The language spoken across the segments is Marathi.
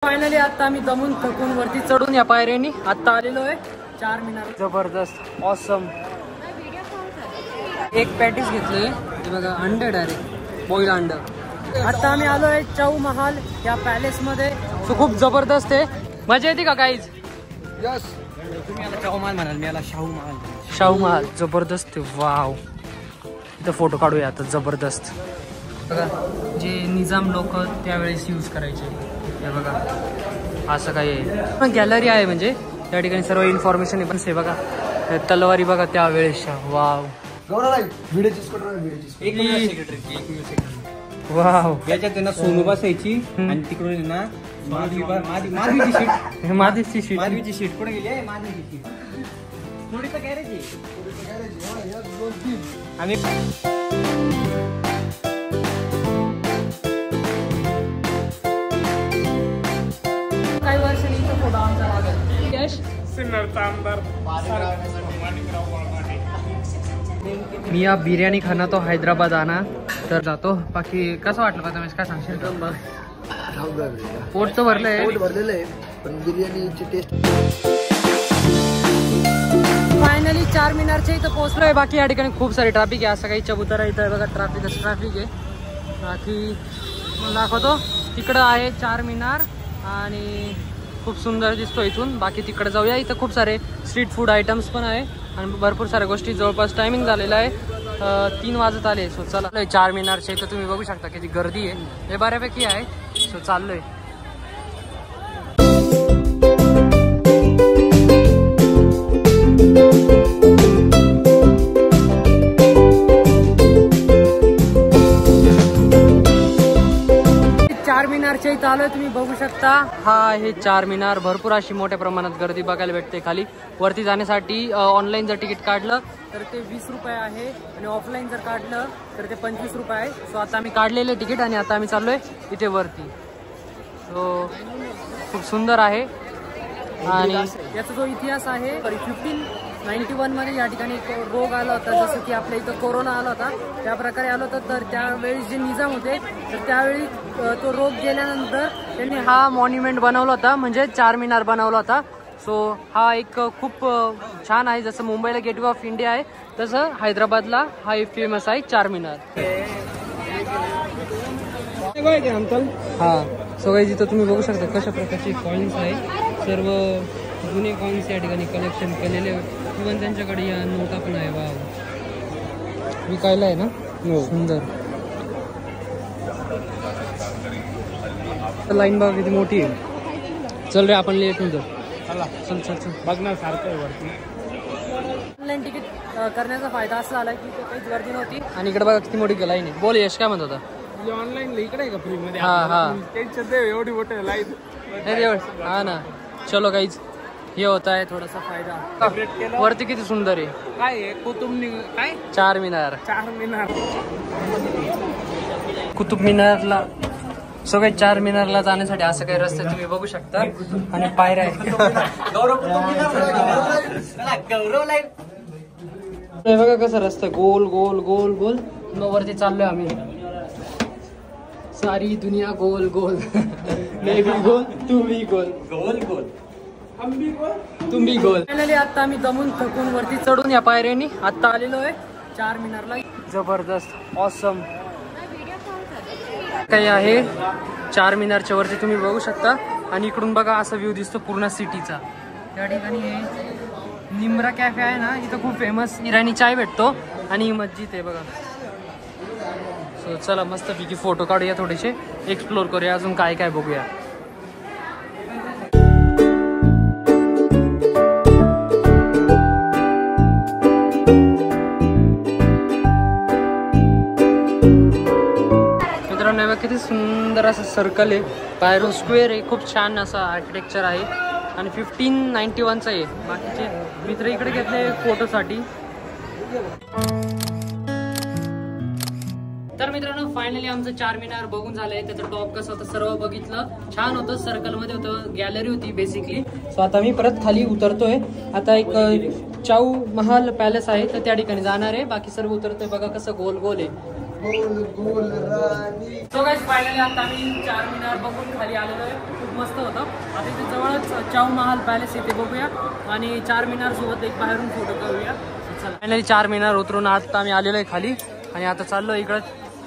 फायनली आता आम्ही दमून थकून वरती चढून या पायऱ्यांनी आता आलेलो आहे चार मीनार. जबरदस्त ऑसम. एक पॅटीस घेतले बघा, अंड डायरेक्ट बॉईल अंड. आता आम्ही आलो आहे चाऊ महाल या पॅलेस मध्ये. तो खूप जबरदस्त आहे. मजा येते का काहीच? यस. तुम्ही आता चाऊ महाल म्हणाल, मी आला शाहू महाल. शाहू महाल जबरदस्त आहे. वाव. इथं फोटो काढूया आता. जबरदस्त बघा, जे निजाम लोक त्यावेळेस यूज करायचे. हे बघा असं काही आहे. गॅलरी आहे म्हणजे त्या ठिकाणी सर्व इन्फॉर्मेशन पण आहे. बघा तलवारी बघा त्यावेळेसच्या. वाव. वाव. याच्यात त्यांना सोनू बसायची आणि तिकडून ना माधवीची शीट. माधवीची शीट. माधवीची शीट कुठे गेली आहे? माधवीची शीट थोडी तर गॅरेज आहे. आणि काही वर्षांनी इथं फोटो आमचा लागेल. यश सिन्नरचा आमदार. मी या बिर्याणी खाना तो हैदराबाद आना तर जातो. बाकी कसं वाटलं का तुम्ही? काय सांगशील? पोट तर भरलंय. पोट भरलेलं आहे पण बिर्याणीची टेस्ट. फायनली चार मीनारच्या इथं पोहोचलोय. बाकी या ठिकाणी खूप सारी ट्रॅफिक आहे. असं काही चबुतारा इथं आहे बघा. ट्रॅफिक आहे. बाकी दाखवतो. तिकडं आहे चार मीनार आणि खूप सुंदर दिसतो इथून. बाकी तिकडे जाऊया. इथं खूप सारे स्ट्रीट फूड आयटम्स पण आहे आणि भरपूर साऱ्या गोष्टी. जवळपास टायमिंग झालेला आहे 3 वाजत आले. सो चला. चार मीनारच्या इथं तुम्ही बघू शकता किती गर्दी आहे. हे बऱ्यापैकी आहे. सो चाललोय. चार मीनारच्या इथं आलोय. तुम्ही बघू शकता हा आहे चार मीनार. भरपूर अशी मोठ्या प्रमाणात गर्दी बघायला भेटते. खाली वरती जाण्यासाठी ऑनलाईन जर तिकीट काढलं तर ते 20 रुपये आहे आणि ऑफलाईन जर काढलं तर ते 25 रुपये आहे. सो आता आम्ही काढलेले तिकीट आणि आता आम्ही चाललोय इथे वरती. सो खूप सुंदर आहे. आणि याचा जो इतिहास आहे 1591 मध्ये या ठिकाणी एक रोग आला होता. जसं की आपल्या इथं कोरोना आला होता त्या प्रकारे आला होता. तर त्यावेळी जे निजाम होते तर त्यावेळी तो रोग गेल्यानंतर त्यांनी हा मॉन्युमेंट बनवला होता, म्हणजे चार मीनार बनवला होता. सो हा एक खूप छान आहे. जसं मुंबईला गेटवे ऑफ इंडिया आहे तसं हैदराबादला हा एक फेमस आहे चार मीनार. हा सो काही जिथं तुम्ही बघू शकता कशा प्रकारचे कॉइन्स आहे. सर्व जुने कॉइन्स या ठिकाणी कलेक्शन केलेले. इव्हन त्यांच्याकडे या नोटा पण आहे. वाव. विकायला आहे ना. सुंदर. लाईन बघा किती मोठी आहे. चल रे आपण लेट होतो. चल चल चल. बघण्यासारखं आहे वरती. ऑनलाईन तिकीट करण्याचा फायदा असा झाला की काहीच गर्दी नव्हती. आणि इकडे बघा किती मोठी लाईन आहे. बोल यश काय म्हणत होता? ऑनलाईन इकडे आहे का फ्री मध्ये? हा हा एवढी मोठी लाईन. हा ना. चलो काहीच हे होत आहे थोडासा फायदा. वरती किती सुंदर आहे. काय आहे? कुतुब काय? चार मीनार. चार मीनार. कुतुब मिनारला सगळे चार मिनारला जाण्यासाठी असं काही रस्ते तुम्ही बघू शकता आणि पायऱ्या आहेत. बघा कसं रस्ता गोल गोल गोल गोल. मग वरती चाललोय आम्ही. सारी दुनिया गोल गोल. मैं भी गोल तू भी गोल. गोल गोल हम भी गोल तुम भी गोल. फायनली आता आम्ही दमून थकून वरती चढून या पायऱ्यांनी आता आलेलो आहे चार मिनारला. जबरदस्त ऑसम काही आहे चार मिनारच्या वरती तुम्ही बघू शकता. आणि इकडून बघा असा व्ह्यू दिसतो पूर्ण सिटीचा. त्या ठिकाणी निम्रा कॅफे आहे ना. इथं खूप फेमस इराणी चाय भेटतो आणि मस्जिद आहे बघा. सो चला मस्तपैकी फोटो काढूया. थोडेसे एक्सप्लोर करूया. अजून काय काय बघूया. किती सुंदर असं सर्कल आहे. बाहेरून स्क्वेअर आहे. खूप छान असं आर्किटेक्चर आहे आणि 1591चं आहे. बाकीचे मित्र इकडे घेतले फोटोसाठी. तर मित्रांनो फायनली आमचं चार मीनार बघून झालंय. त्याचं टॉप कसं होतं सर्व बघितलं. छान होतं. सर्कलमध्ये होतं. गॅलरी होती बेसिकली. सो आता मी परत खाली उतरतोय. आता एक चाऊ महाल पॅलेस आहे तर त्या ठिकाणी जाणार आहे. बाकी सर्व उतरतोय. बघा कसं गोल गोल आहे. सो गाइस फायनली आता आम्ही चार मिनार बघून खाली आलेलो आहे. खूप मस्त होतं. आता इथे जवळच चाऊ महाल पॅलेस इथे बघूया आणि चार मिनार सोबत एक बाहेरून फोटो करूया. चला फायनली चार मिनार उतरून आता आम्ही आलेलो आहे खाली आणि आता चाललो इकडं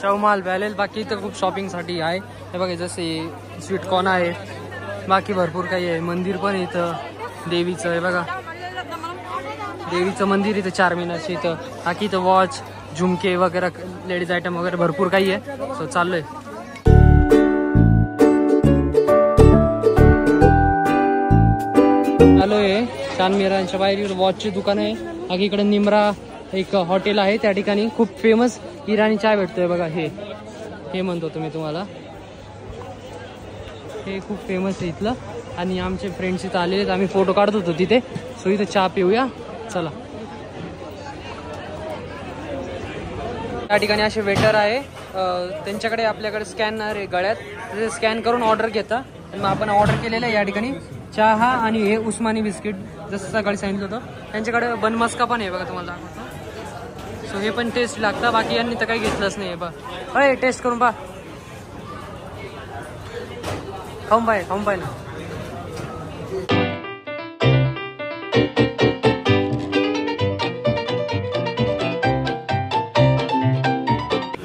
चाऊ महाल पॅलेस. बाकी इथं खूप शॉपिंगसाठी आहे. हे बघा जसे स्वीट कॉर्न आहे, बाकी भरपूर काही आहे. मंदिर पण इथं देवीचं आहे बघा, देवीचं मंदिर इथं चार मिनारचं इथं. बाकी इथं वॉच, झुमके वगैरे, लेडीज आयटम वगैरे भरपूर काही आहे. सो चाललोय. आलोय चांदमिरांच्या बाहेर वॉचची दुकान आहे. बाकी इकडे निमरा एक हॉटेल आहे, त्या ठिकाणी खूप फेमस इराणी चाय भेटतोय बघा. हे म्हणतो तुम्ही तुम्हाला, हे खूप फेमस आहे इथलं. आणि आमचे फ्रेंड्स इथं आलेले, आम्ही फोटो काढत होतो तिथे. सो इथं चहा पिऊया चला. त्या ठिकाणी असे वेटर आहे, त्यांच्याकडे आपल्याकडे स्कॅनर आहे गळ्यात, ते स्कॅन करून ऑर्डर घेता. आणि मग आपण ऑर्डर केलेलं आहे या ठिकाणी चहा आणि हे उस्मानी बिस्किट जसं सकाळी सांगितलं होतं. त्यांच्याकडे बन मस्का पण आहे बघा, तुम्हाला दाखवतो. सो हे पण टेस्ट लागतं. बाकी यांनी तर काही घेतलंच नाही बा. अय टेस्ट करून पहा, खाऊन पाय ना.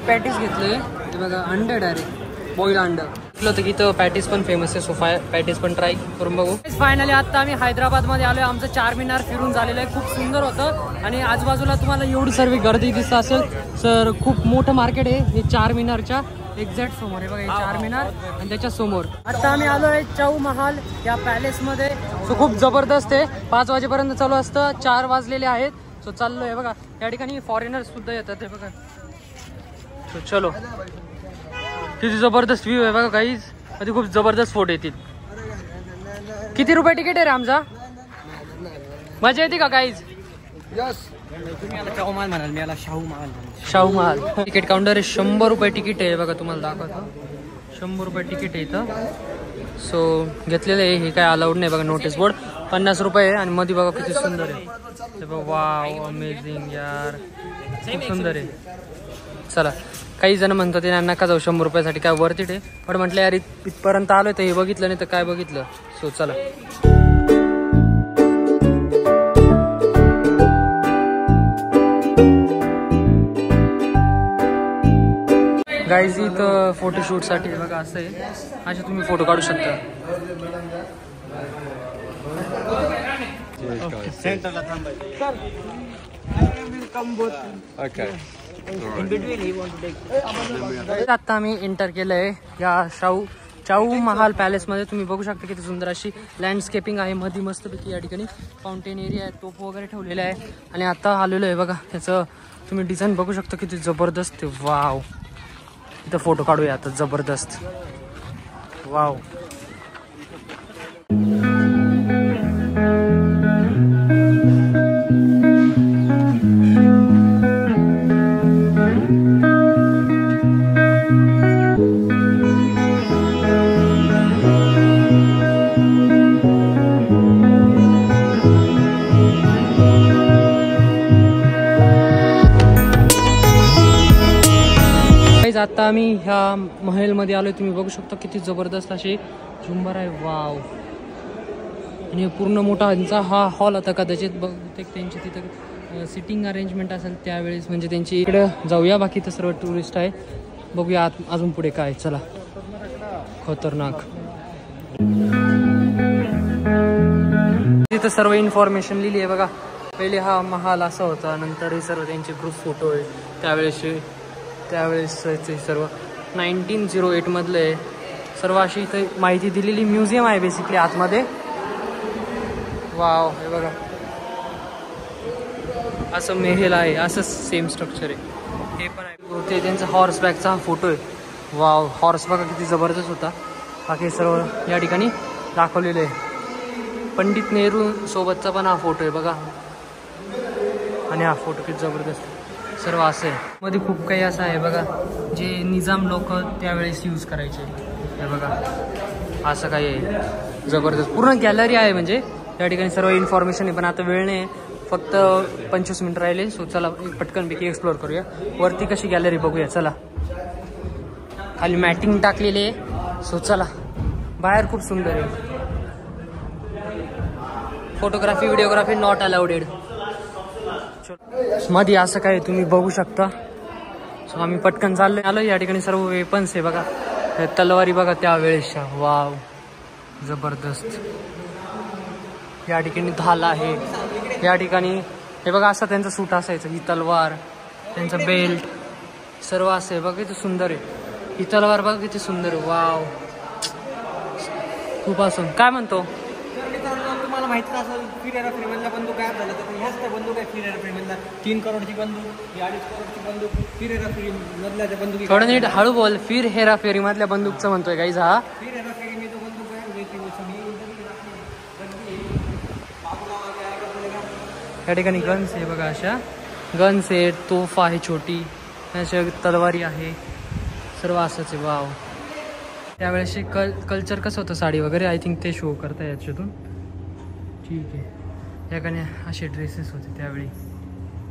पॅटीस घेतले ते बघा, अंडे डायरेक्ट बॉईल अंड होतं की इथं पॅटीस पण फेमस आहे. सो पॅटीस पण ट्राय करून बघू. फायनली आता आम्ही हैदराबादमध्ये आलोय. आमचं चार मिनार फिरून झालेलं आहे. खूप सुंदर होतं आणि आजूबाजूला तुम्हाला एवढी सर्व गर्दी दिसत असेल. सर खूप मोठं मार्केट आहे हे चार मिनारच्या एक्झॅक्ट समोर आहे बघा, हे चार मिनार आणि त्याच्या समोर. आता आम्ही आलोय चाऊ महाल या पॅलेसमध्ये. सो खूप जबरदस्त आहे. 5 वाजेपर्यंत चालू असतं, 4 वाजलेले आहेत. सो चाललोय बघा. या ठिकाणी फॉरेनर्स सुद्धा येतात हे बघा. सो चलो, किती जबरदस्त व्ह्यू आहे बघा काहीच. मध्ये खूप जबरदस्त फोटो येतील. किती रुपये तिकीट आहे रे आमचा? मजा येते का काहीच? शाहू महाल म्हणाल, मी याला शाहू महाल. शाहू महाल तिकीट काउंटर आहे. 100 रुपये तिकीट आहे बघा, तुम्हाला दाखवतो. 100 रुपये तिकीट आहे इथं. सो घेतलेलं आहे. हे काय अलाउड नाही बघा, नोटीस बोर्ड. 50 रुपये आहे. आणि मध्ये बघा किती सुंदर आहे. वाव अमेझिंग यार, खूप सुंदर आहे. चला, काही जण म्हणतात ते नका जाऊ 100 रुपयासाठी, काय वरती आहे. पण म्हटलं यार इथपर्यंत आलोय तर हे बघितलं नाही तर काय बघितलं. सो चला. गाईज इथं फोटोशूट साठी बघा असं आहे. असे तुम्ही फोटो काढू शकता. आता आम्ही एंटर केलंय या चाऊ महाल पॅलेस मध्ये. तुम्ही बघू शकता किती सुंदर अशी लँडस्केपिंग आहे. मध्ये मस्तपैकी या ठिकाणी फाउंटेन एरिया आहे, तोफ वगैरे ठेवलेला आहे. आणि आता आलेलो आहे बघा, त्याचं तुम्ही डिझाईन बघू शकता किती जबरदस्त आहे. वाव, इथं फोटो काढूया आता. जबरदस्त, वाव. आता आम्ही ह्या महलमध्ये आलोय. तुम्ही बघू शकता किती जबरदस्त असे झुंबर आहे. वाव. आणि पूर्ण मोठा यांचा हा हॉल आता कदाचित बहुतेक त्यांची तिथं सिटिंग अरेंजमेंट असेल त्यावेळेस, म्हणजे त्यांची. इकडे जाऊया, बाकी तर सर्व टुरिस्ट आहे. बघूया अजून पुढे काय. चला. खतरनाक. तिथं सर्व इन्फॉर्मेशन लिहिली आहे बघा. पहिले हा महाल असा होता, नंतर हे सर्व त्यांचे ग्रुप फोटो आहे त्यावेळेस सर्व 1908 मधले सर्व अशी इथे माहिती दिलेली म्युझियम आहे बेसिकली आतमध्ये. वाव, हे बघा असं मेहेल आहे, असं सेम स्ट्रक्चर आहे. हे पण आहे ते त्यांचा हॉर्स बॅगचा फोटो आहे. वाव, हॉर्स बघा किती जबरदस्त होता. बाकी सर्व या ठिकाणी दाखवलेलं आहे. पंडित नेहरू सोबतचा पण हा फोटो आहे बघा. आणि हा फोटो किती जबरदस्त सर्व असं आहे. मध्ये खूप काही असं आहे बघा, जे निजाम लोक त्यावेळेस यूज करायचे. हे बघा असं काही आहे जबरदस्त. पूर्ण गॅलरी आहे, म्हणजे त्या ठिकाणी सर्व इन्फॉर्मेशन आहे. पण आता वेळ नाही, फक्त 25 मिनिट राहिले. सो चला पटकनपैकी एक्सप्लोर करूया. वरती कशी गॅलरी बघूया चला. खाली मॅटिंग टाकलेली आहे. सो चला बाहेर खूप सुंदर आहे. Photography videography not allowed. मध्ये असं काय तुम्ही बघू शकता. सो आम्ही पटकन चाललो आलो. या ठिकाणी सर्व वेपन्स आहे बघा. तलवारी बघा त्यावेळेसच्या. वाव जबरदस्त. या ठिकाणी ढाल आहे. या ठिकाणी हे बघा असं त्यांचं सूट असायचं. ही तलवार त्यांचं बेल्ट सर्व असं आहे बघा. किती सुंदर आहे ही तलवार बघा. किती सुंदर आहे. वाव खूप असं काय म्हणतो. तुम्हाला माहिती असेल फिर हेरा फेरी मधला बंदूक काय झालं तर ह्याच त्या बंदूक आहे. फिर हेरा फेरी मधला 3 करोडची बंदूक, 2.5 करोडची बंदूक. फिर हेरा फेरी मधल्या त्या बंदुकी थोडं नीट हळू बोल. फिर हेरा फेरी मधल्या बंदूकचं म्हणतोय गाईज हा. फिर हेरा फेरी में जो बंदूक है या ठिकाणी गन्स आहे बघा. अशा गन्स आहे. तोफ आहे छोटी. अशा तलवारी आहे. सर्व असंच आहे. वाव त्यावेळेस कल्चर कसं होतं साडी वगैरे आय थिंक ते शो करता याच्यातून. ठीक आहे. याकडे असे ड्रेसेस होते त्यावेळी.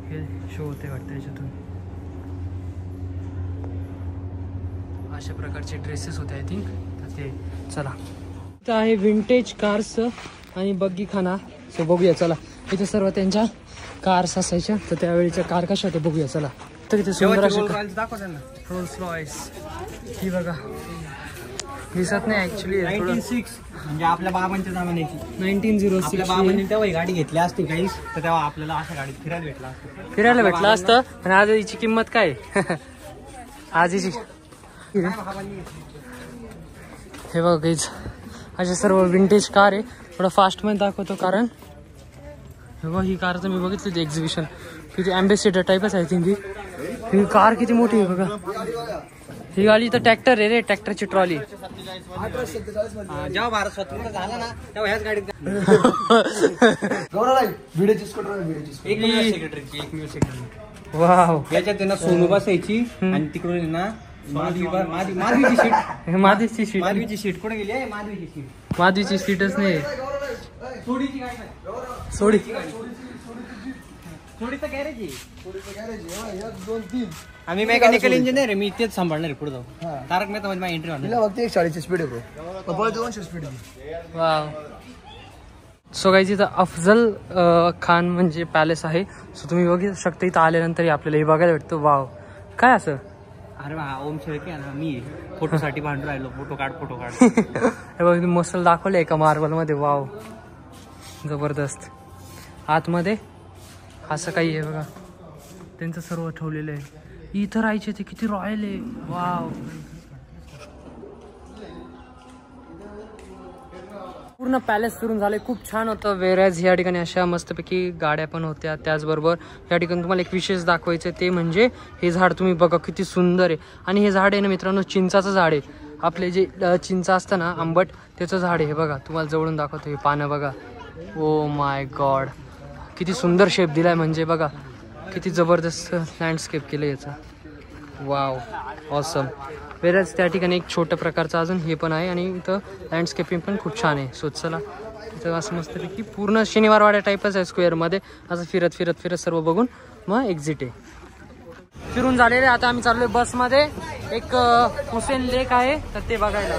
हे शो होते वाटतं याच्यातून. अशा प्रकारचे ड्रेसेस होते आय थिंक. तर ते चला इथं आहे विंटेज कार्स आणि बग्गी खाना. सो बघूया चला. इथे सर्व त्यांच्या कार्स असायच्या. तर त्यावेळीच्या कार कशा होत्या बघूया चला. तर इथे सुंदर असे रोल्स रॉयस. ही बघा दिसत नाही ऍक्च्युली. 1906 म्हणजे आपल्या बाबांच्या जमान्याची. 1906 बाबांनी तेव्हा गाडी घेतली असती काहीच तर तेव्हा आपल्याला अशा गाडीत फिरायला भेटलं असतं. पण आज हिची किंमत काय आज हिची. हे बघा गाईज असे सर्व विंटेज कार आहे. थोडं फास्ट मध्ये दाखवतो कारण हे बघा ही कार तर मी बघितली होती एक्झिबिशन. किती अँबेसिडर टाईपच आहे ती. ही कार किती मोठी आहे बघा. ही गाडी तर ट्रॅक्टर आहे रे. ट्रॅक्टरची ट्रॉली. जेव्हा भारत स्वतंत्र झाला ना तेव्हा ह्याच गाडीत एकमेव सेक्रेटरी. वाव याच्यात ना सोनू बसायची आणि तिकडून ना माधवीची सीट. माधवीची सीट. माधवीची सीट कुठे गेली आहे. माधवीची सीट. माधवीची सीटच नाही. सोडीची गाडी. सोडीचं गॅरेज आहे. 2-3 आम्ही मेकॅनिकल इंजिनियर आहे. मी तेच सांभाळणार आहे पुढे जाऊ. तारक मेहता मध्ये माझी एंट्री होणार. फक्त 140 स्पीड आहे ब्रो. 200 स्पीड आहे. वाव. सो गाईज इथं अफजल खान म्हणजे पॅलेस आहे. सो तुम्ही बघू शकता इथं आल्यानंतर आपल्याला हे बघायला भेटतं. वाव काय असं. अरे वा ओम शेळके मी फोटोसाठी भांडून राहिलो. फोटो काढ. हे बघ मसल दाखवलं एका मार्बल मध्ये. वाव जबरदस्त. आतमध्ये असं काही आहे बघा. त्यांचं सर्व ठेवलेलं आहे. इथं राहायचे ते किती रॉयल आहे. वाव पूर्ण पॅलेस फिरून झाले. खूप छान होतं. वेरॅज या ठिकाणी अशा मस्तपैकी गाड्या पण होत्या. त्याचबरोबर या ठिकाणी तुम्हाला एक विशेष दाखवायचं ते म्हणजे हे झाड तुम्ही बघा किती सुंदर आहे. आणि हे झाड आहे ना मित्रांनो चिंचाचं झाड आहे. आपले जे चिंच असतं ना आंबट त्याचं झाड आहे. हे बघा तुम्हाला जवळून दाखवतो. हे पानं बघा. ओ माय गॉड किती सुंदर शेप दिलाय. म्हणजे बघा किती जबरदस्त लँडस्केप केलं याचं. Wow awesome. वेरच त्या ठिकाणी एक छोट्या प्रकारचं अजून हे पण आहे. आणि इथं लँडस्केपिंग पण खूप छान आहे. सो चला इथं असं मस्तपैकी पूर्ण शनिवारवाड्या टाईपच आहे. स्क्वेअरमध्ये असं फिरत सर्व बघून मग एक्झिट आहे. फिरून झालेले. आता आम्ही चाललोय बसमध्ये. एक हुसेन लेक आहे तर ते बघायला.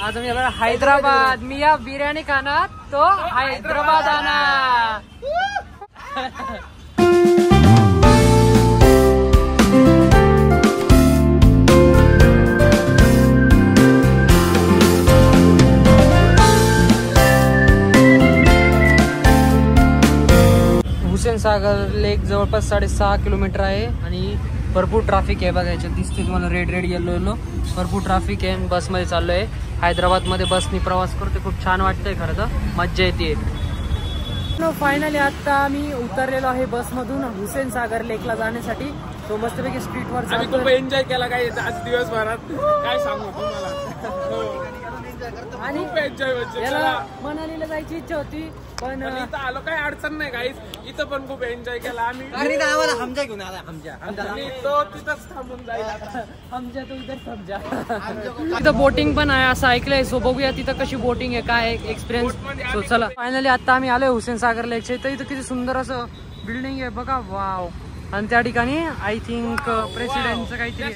आज मी हैदराबाद. मी या बिर्याणी खाना तो हैदराबाद आना. हुसेन सागर लेक जवळपास 6.5 किलोमीटर आहे. आणि भरपूर ट्रॅफिक आहे बघा. याच्यात दिसते तुम्हाला रेड येलो भरपूर ट्रॅफिक आहे. बसमध्ये चाललो आहे. हैदराबादमध्ये बसनी प्रवास करते. खूप छान वाटतंय खरं तर. मज्जा येते. फायनली आता आम्ही उतरलेलो आहे बसमधून हुसेन सागर लेकला जाण्यासाठी. तो मस्तपैकी स्ट्रीटवर खूप एन्जॉय केला काय आज दिवसभरात काय सांगू तुम्हाला. आणि याला मनालीला जायची इच्छा होती पण इथं आलो काही अडचण नाही गाईस. इथं पण खूप एन्जॉय केला आम्ही. आम्हाला हमजा घेऊन आला हमजा. आणि तो तिथंच थांबून जाईल. आमच्या तो इथं समजा. तिथं बोटिंग पण आहे असं ऐकलंय. सो बघूया तिथं कशी बोटिंग आहे काय एक्सपिरियन्स. सो चला फायनली आता आम्ही आलोय हुसेन सागर लेकच्या इथं. इथं किती सुंदर असं बिल्डिंग आहे बघा. वाव. आणि त्या ठिकाणी आय थिंक प्रेसिडेंटचं काहीतरी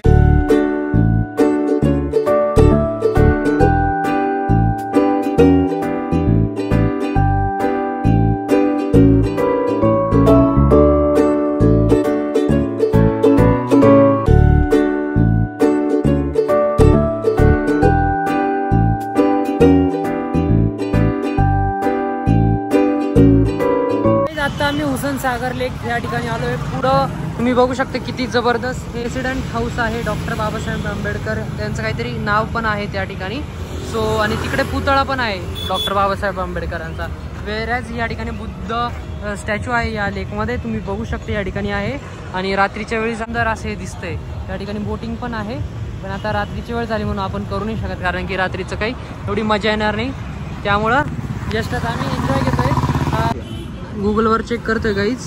आम्ही हुसेन सागर लेक या ठिकाणी आलोय. पुढं तुम्ही बघू शकता किती जबरदस्त प्रेसिडेंट हाऊस आहे. डॉक्टर बाबासाहेब आंबेडकर त्यांचं काहीतरी नाव पण आहे त्या ठिकाणी. सो आणि तिकडे पुतळा पण आहे डॉक्टर बाबासाहेब आंबेडकरांचा. वेरॅज या ठिकाणी बुद्ध स्टॅच्यू आहे या लेकमध्ये तुम्ही बघू शकता या ठिकाणी आहे. आणि रात्रीच्या वेळी सुंदर असे दिसतंय. त्या ठिकाणी बोटिंग पण आहे पण आता रात्रीची वेळ झाली म्हणून आपण करू नाही शकत कारण की रात्रीचं काही एवढी मजा येणार नाही. त्यामुळं जस्ट आता आम्ही एन्जॉय घेतोय. गुगलवर चेक करतोय गाईज.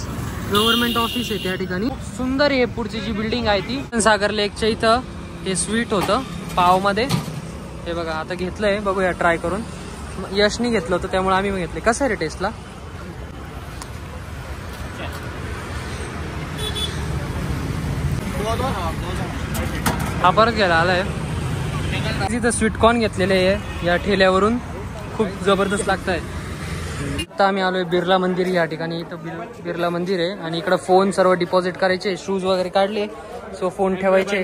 गव्हर्नमेंट ऑफिस आहे त्या ठिकाणी. सुंदर आहे. पुढची जी बिल्डिंग आहे ती सागर लेकच्या इथं हे स्वीट होतं पावमध्ये. हे बघा आता घेतलंय बघूया ट्राय करून. यशनी घेतलं होतं त्यामुळे आम्ही घेतले. कसं आहे रे टेस्टला? हा परत घ्यायला आलाय. तिथं स्वीट कॉर्न घेतलेले आहे या ठेल्यावरून. खूप जबरदस्त लागत आहे. आता आम्ही आलोय बिर्ला मंदिर या ठिकाणी. इथं बिर्ला मंदिर आहे आणि इकडं फोन सर्व डिपॉझिट करायचे. शूज वगैरे काढले. सो फोन ठेवायचे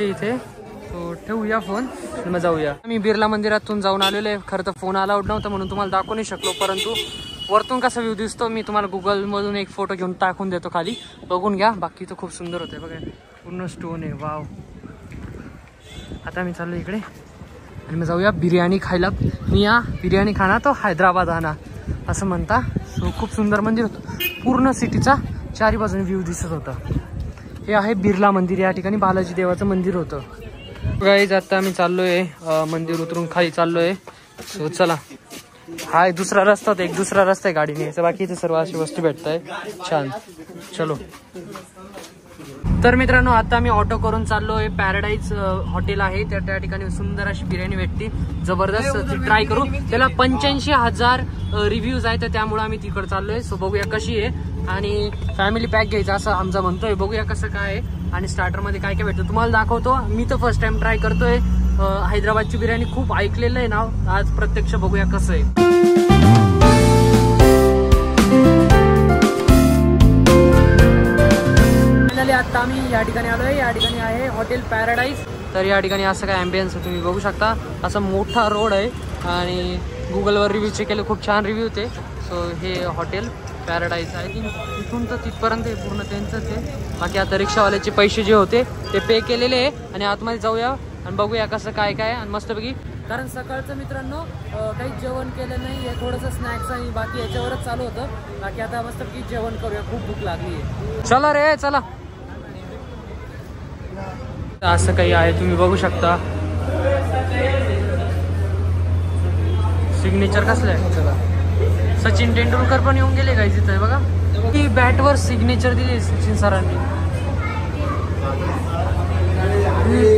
इथे. सो ठेवूया फोन आणि मग जाऊया. आम्ही बिर्ला मंदिरातून जाऊन आलेलो आहे. खरं तर फोन अलाउड नव्हता म्हणून तुम्हाला दाखवू नाही शकलो परंतु वरतून कसा व्ह्यू दिसतो मी तुम्हाला गुगलमधून एक फोटो घेऊन टाकून देतो खाली. बघून घ्या. बाकी तर खूप सुंदर होते बघा. पूर्ण स्टोन आहे. वाव. आता मी चाललो इकडे आणि मग जाऊया बिर्याणी खायला. मी या बिर्याणी खाना तो हैदराबाद आना असं म्हणता. सो खूप सुंदर मंदिर होतं. पूर्ण सिटीचा चारी बाजूने व्ह्यू दिसत होता. हे आहे बिर्ला मंदिर. या ठिकाणी बालाजी देवाचं मंदिर होतं. गाईज आता आम्ही चाललोय मंदिर उतरून खाली चाललोय. सो चला. हा दुसरा रस्ता होता. एक दुसरा रस्ता आहे गाडीने यायचा. बाकीचे सर्व अशी वस्तू भेटत आहे छान. चलो. तर मित्रांनो आता मी ऑटो करून चाललोय. पॅराडाईज हॉटेल आहे त्या ठिकाणी सुंदर अशी बिर्याणी भेटते जबरदस्त. ती ट्राय करू. त्याला 85,000 रिव्ह्यूज आहेत तर त्यामुळे आम्ही तिकडे चाललोय. सो बघूया कशी आहे. आणि फॅमिली पॅक घ्यायचा असं आमचा म्हणतोय. बघूया कसं काय आहे आणि स्टार्टरमध्ये काय काय भेटतं तुम्हाला दाखवतो. मी तर फर्स्ट टाइम ट्राय करतोय. हैदराबादची बिर्याणी खूप ऐकलेलं आहे नाव. आज प्रत्यक्ष बघूया कसं आहे. आता आम्ही या ठिकाणी आलोय. या ठिकाणी आहे हॉटेल पॅराडाईज. तर या ठिकाणी असं काय ॲम्बियन्स तुम्ही बघू शकता. असा मोठा रोड आहे आणि गुगलवर रिव्ह्यू चेक केले खूप छान रिव्ह्यू होते. सो हे हॉटेल पॅराडाईज आय थिंक इथून तर तिथपर्यंत पूर्ण त्यांचंच आहे. बाकी आता रिक्षावाल्याचे पैसे जे होते ते पे केलेले आहे आणि आतमध्ये जाऊया आणि बघूया कसं काय काय. आणि मस्तपैकी कारण सकाळचं मित्रांनो काही जेवण केलं नाही आहे. थोडंसं स्नॅक्स आणि बाकी याच्यावरच चालू होतं. बाकी आता मस्तपैकी जेवण करूया. खूप भूक लागली आहे. चला रे चला. असं काही आहे तुम्ही बघू शकता. सिग्नेचर कसलं आहे. सचिन तेंडुलकर पण येऊन गेले गाईज इथं बघा. की बॅटवर सिग्नेचर दिली सचिन सरांनी.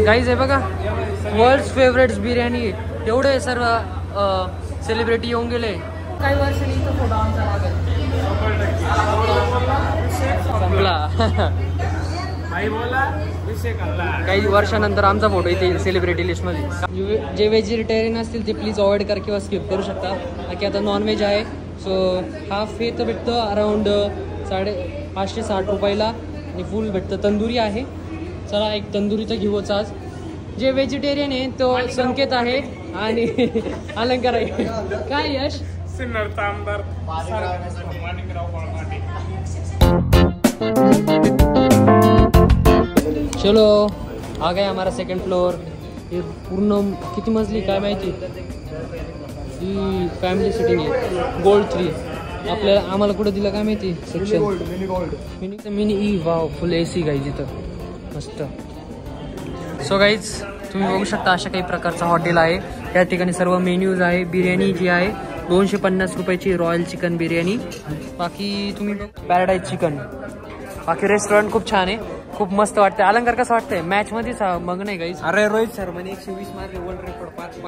गाईज आहे बघा. World favourite biryani. एवढे सर्व सेलिब्रिटी येऊन गेले. काही वर्षांनी इथं फोटो आमचा संपला. काही वर्षानंतर आमचा फोटो इथे सेलिब्रिटी लिस्टमध्ये. जे व्हेजिटेरियन असतील ते प्लीज अवॉइड करा किंवा स्किप करू शकता. बाकी आता नॉनव्हेज आहे. सो हाफ हे तर भेटतं अराउंड 560 रुपयाला आणि फुल भेटतं. तंदुरी आहे. चला एक तंदुरी तर घेऊच आज. जे व्हेजिटेरियन आहे तो संकेत आहे आणि अलंकार आहे. काय यश चलो आ गया हमारा सेकंड फ्लोर. हे पूर्ण किती मजली काय माहिती. ही फॅमिली सिटिंग आहे. गोल्ड 3 आपल्याला आम्हाला कुठं दिलं काय माहिती. Section mini E. वाव फुल AC गाईज इथं मस्त. सो गाईज तुम्ही बघू शकता अशा काही प्रकारचं हॉटेल आहे. या ठिकाणी सर्व मेन्यूज आहे. बिर्याणी जी आहे 250 रुपयाची रॉयल चिकन बिर्याणी. बाकी तुम्ही पॅराडाईज चिकन. बाकी रेस्टॉरंट खूप छान आहे, खूप मस्त वाटतं. अलंकार कसं वाटतंय मॅच मध्ये मग नाही काही. अरे रोहित शर्मा 120 मारले वर्ल्ड रेकॉर्ड 5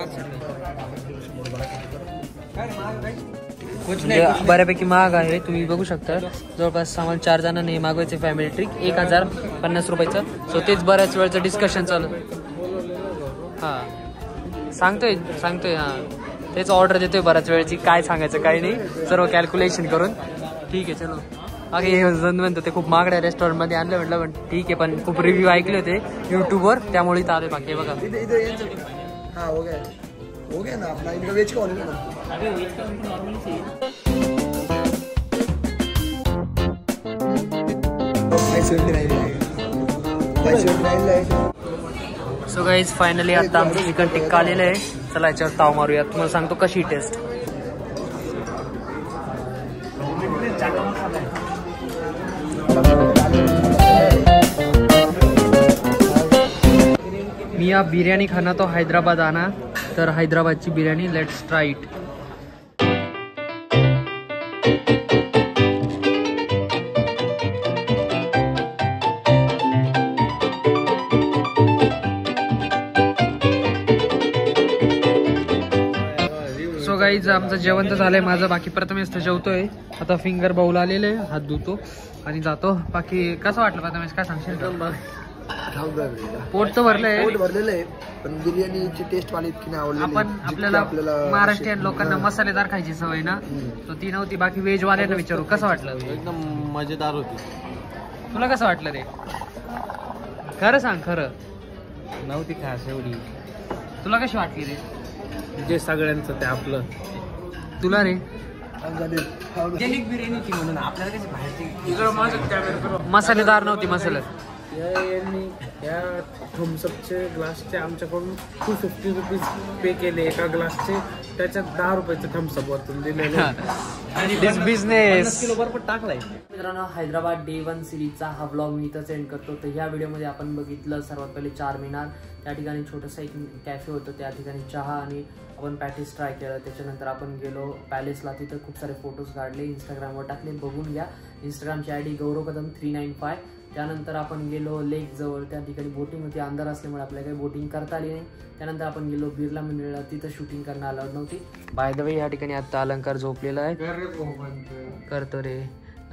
बऱ्यापैकी महाग आहे. तुम्ही बघू शकता जवळपास आम्हाला 4 जणांनी मागवायचे फॅमिली ट्रिक 1050 रुपयाचं. सो तेच बऱ्याच वेळचं डिस्कशन चालू. हां सांगतोय हां तेच ऑर्डर देतोय बऱ्याच वेळची. काय सांगायचं काही नाही, सर्व कॅल्क्युलेशन करून. ठीक आहे चलो. बाकी हे जण म्हणतो ते खूप महागड्या रेस्टॉरंटमध्ये आणलं म्हटलं, पण ठीक आहे. पण खूप रिव्ह्यू ऐकले होते यूट्यूबवर त्यामुळे इथं आले. बाकी बघा हाँ हो गया ना अपना इनका वेज का होने ना. अरे वेज का उनको नॉर्मली चाहिए. 579 सो गाईज फायनली आता आमचं चिकन टिक्का आलेलं आहे. चला याच्यावर ताव मारूया. तुम्हाला सांगतो कशी टेस्ट. मी या बिर्याणी खाना तो हैदराबाद आना. तर हैदराबादची biryani let's try it. So guys आमचं जेवण तर झालंय माझं. बाकी प्रथमेश तर जेवतोय आता. फिंगर बाउल आलेले आहे, हात धुतो आणि जातो. बाकी कसं वाटलं प्रथमेश, काय सांगशील? पोट तर भरलंय, पोट भरलेलं आहे, पण बिर्याणीची टेस्ट मला इतकी नाही आवडली. आपल्याला महाराष्ट्रीयन लोकांना मसालेदार खायची सवय ना, तर ती नव्हती. बाकी व्हेज वाल्यांना विचारू कसं वाटलं? एकदम मजेदार होती. तुला कसं वाटलं रे? खरं सांग, खरं. नव्हती खास एवढी. तुला कशी वाटली रे? जे सगळ्यांचं ते आपलं. तुला रे? ऑर्गॅनिक बिर्याणीची म्हणून आपल्याला कशी बाहेरची मसालेदार नव्हती. मसाला या थम्सअपचे ग्लासचे आमच्याकडून 250 रुपीज पे केले एका ग्लासचे. त्याच्यात 10 रुपयाचे थम्सअप वरतून दिलेले. दिस बिझनेस किलो बरोबर टाकलाय. मित्रांनो हैदराबाद डे 1 सिरीजचा हा व्लॉग मी इथं सेंड करतो. तर ह्या व्हिडिओमध्ये आपण बघितलं सर्वात पहिले चार मिनार. त्या ठिकाणी छोटंसं एक कॅफे होतं, त्या ठिकाणी चहा आणि आपण पॅटीस ट्राय केलं. त्याच्यानंतर आपण गेलो पॅलेसला, तिथं खूप सारे फोटोज काढले, इंस्टाग्रामवर टाकले, बघून घ्या. इंस्टाग्रामची ID गौरव कदम 395. त्यानंतर आपण गेलो लेक जवळ, त्या ठिकाणी बोटिंग होती. अंधार असल्यामुळे आपल्याला काही बोटिंग करता आली नाही. त्यानंतर आपण गेलो बिर्ला मंदिरला, तिथं शूटिंग करणं अलाउड नव्हती. बाय द वे ह्या ठिकाणी आता अलंकार झोपलेला आहे, करतो रे,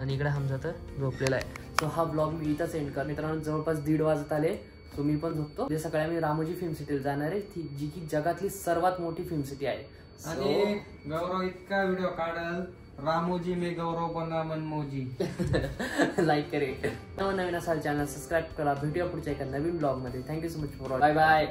आणि इकडे हमजा तर झोपलेला आहे. सो हा ब्लॉग मी इथं सेंड कर. मित्रांनो जवळपास 1:30 वाजत आले, सो मी पण झोपतो. उद्या सकाळी आम्ही रामोजी फिल्म सिटीला जाणार आहे, जी की जगातली सर्वात मोठी फिल्म सिटी आहे. आणि गौरव इतका व्हिडिओ काढल, रामोजी में गौरव बना मनमोजी. लाईक करे, नवीन असाल चॅनल सबस्क्राईब करा. भेटूया पुढच्या एका नवीन ब्लॉग मध्ये. Thank you so much for. Bye bye.